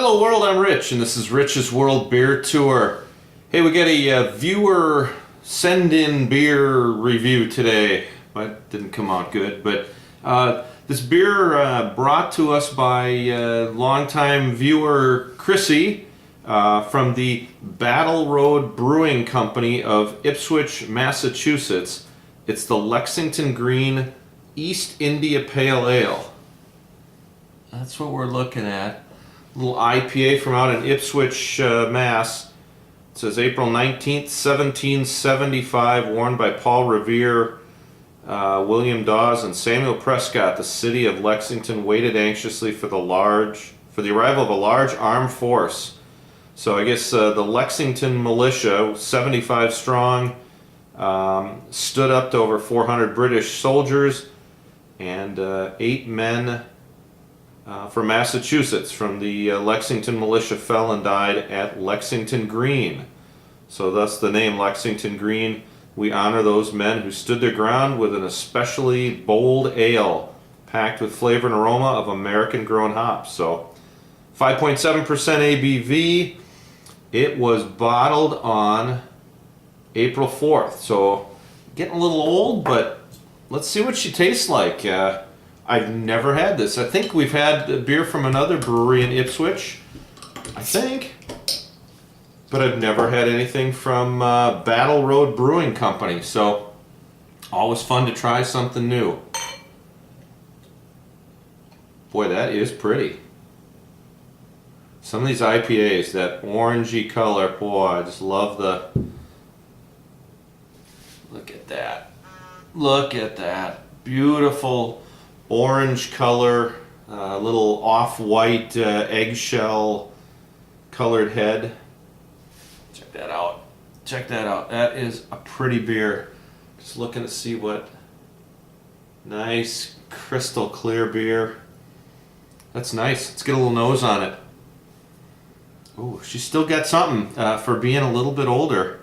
Hello world, I'm Rich, and this is Rich's World Beer Tour. Hey, we got a viewer send-in beer review today. That didn't come out good, but this beer brought to us by longtime viewer Chrissy from the Battle Road Brewing Company of Ipswich, Massachusetts. It's the Lexington Green East India Pale Ale. That's what we're looking at. Little IPA from out in Ipswich, Mass. It says April 19th, 1775, worn by Paul Revere, William Dawes, and Samuel Prescott. The city of Lexington waited anxiously for the arrival of a large armed force. So I guess the Lexington militia, 75 strong, stood up to over 400 British soldiers and 8 men from Massachusetts from the Lexington militia fell and died at Lexington Green. So thus the name Lexington Green. We honor those men who stood their ground with an especially bold ale packed with flavor and aroma of American grown hops. So 5.7% ABV. It was bottled on April 4th. So getting a little old, but let's see what she tastes like. I've never had this. I think we've had a beer from another brewery in Ipswich, I think. But I've never had anything from Battle Road Brewing Company. So, always fun to try something new. Boy, that is pretty. Some of these IPAs, that orangey color, boy, I just love the... Look at that. Look at that. Beautiful orange color, little off-white eggshell colored head. Check that out. Check that out. That is a pretty beer. Just looking to see what nice crystal clear beer. That's nice. Let's get a little nose on it. Oh, she's still got something for being a little bit older.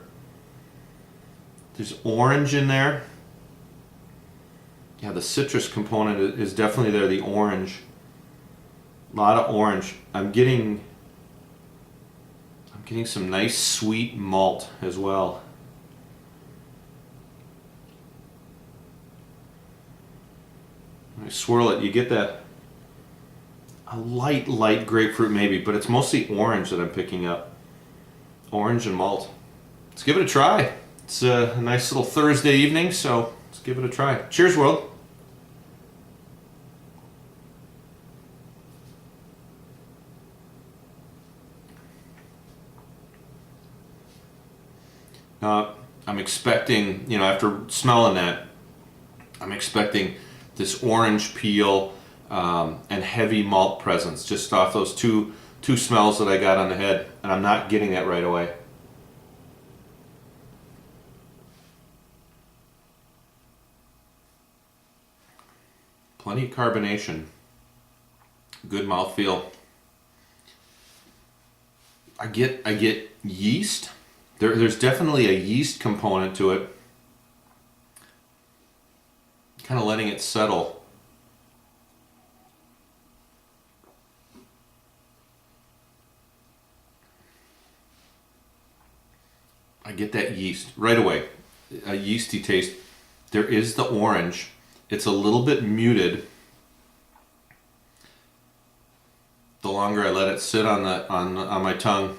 There's orange in there. Yeah, the citrus component is definitely there, the orange. A lot of orange. I'm getting some nice sweet malt as well. When I swirl it, you get that a light grapefruit maybe, but it's mostly orange that I'm picking up. Orange and malt. Let's give it a try. It's a nice little Thursday evening, so let's give it a try. Cheers, world. I'm expecting, after smelling that, I'm expecting this orange peel and heavy malt presence just off those two smells that I got on the head, and I'm not getting that right away. Plenty of carbonation. Good mouthfeel. I get yeast. There's definitely a yeast component to it. Kind of letting it settle. I get that yeast right away. A yeasty taste. There is the orange. It's a little bit muted. The longer I let it sit on my tongue,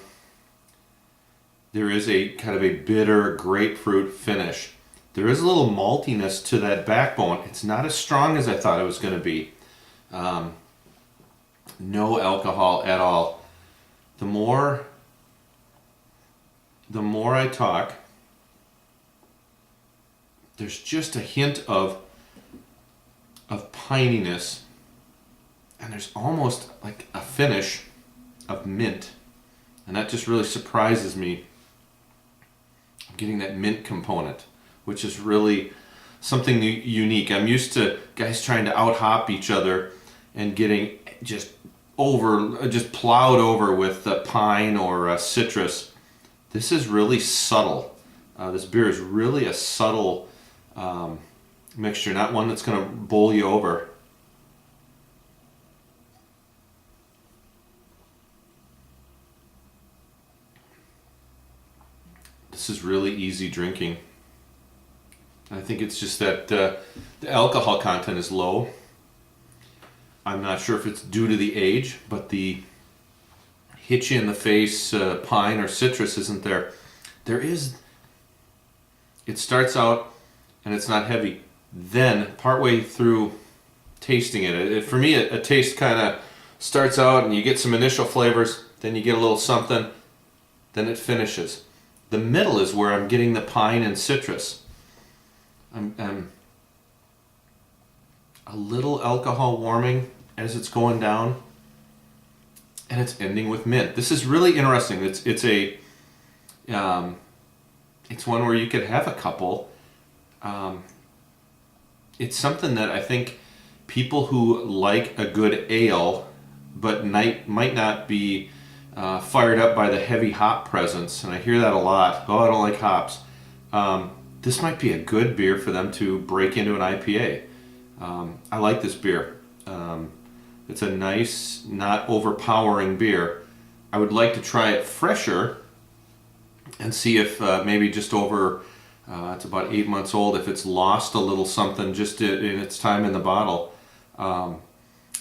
there is a kind of a bitter grapefruit finish. There is a little maltiness to that backbone. It's not as strong as I thought it was going to be. No alcohol at all. The more I talk, there's just a hint of pininess, and there's almost like a finish of mint, and that just really surprises me. I'm getting that mint component, which is really something unique. I'm used to guys trying to out-hop each other and getting just plowed over with pine or citrus. This is really subtle. This beer is really a subtle mixture, not one that's going to bowl you over. This is really easy drinking. I think it's just that the alcohol content is low. I'm not sure if it's due to the age, but the hit you in the face pine or citrus isn't there. There is. It starts out and it's not heavy. Then partway through tasting it, for me a taste kind of starts out and you get some initial flavors, then you get a little something, then it finishes. The middle is where I'm getting the pine and citrus. I'm a little alcohol warming as it's going down, and it's ending with mint. This is really interesting. It's one where you could have a couple. It's something that I think people who like a good ale but might not be fired up by the heavy hop presence, and I hear that a lot. Oh, I don't like hops. This might be a good beer for them to break into an IPA. I like this beer. It's a nice, not overpowering beer. I would like to try it fresher and see if maybe just over, it's about 8 months old, if it's lost a little something just in its time in the bottle.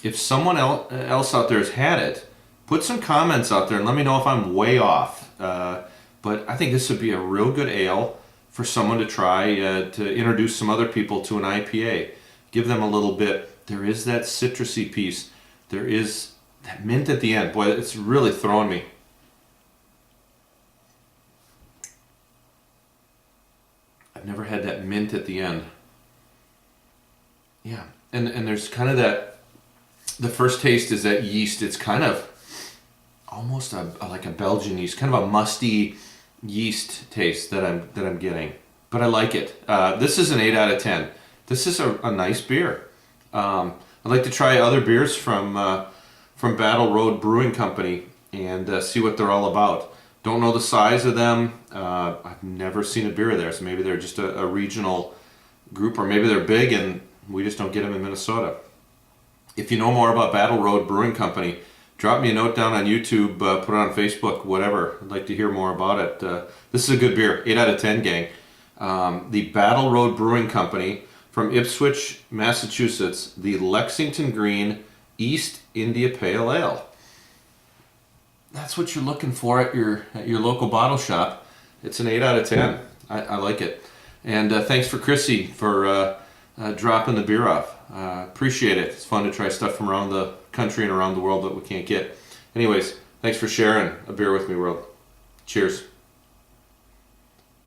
If someone else out there has had it, put some comments out there and let me know if I'm way off. But I think this would be a real good ale for someone to try to introduce some other people to an IPA. Give them a little bit. There is that citrusy piece. There is that mint at the end. Boy, it's really throwing me. I've never had that mint at the end. Yeah, and there's kind of that, the first taste is that yeast. It's kind of almost like a Belgian yeast, kind of a musty yeast taste that I'm getting. But I like it. This is an 8 out of 10. This is a nice beer. I'd like to try other beers from Battle Road Brewing Company and see what they're all about. Don't know the size of them. I've never seen a beer of theirs. So maybe they're just a regional group, or maybe they're big and we just don't get them in Minnesota. If you know more about Battle Road Brewing Company, drop me a note down on YouTube, put it on Facebook, whatever. I'd like to hear more about it. This is a good beer, 8 out of 10, gang. The Battle Road Brewing Company from Ipswich, Massachusetts, the Lexington Green East India Pale Ale. That's what you're looking for at your local bottle shop. It's an 8 out of 10. I like it. And thanks for Chrissy for dropping the beer off. Appreciate it. It's fun to try stuff from around the country and around the world that we can't get. Anyways, thanks for sharing a beer with me, world. Cheers.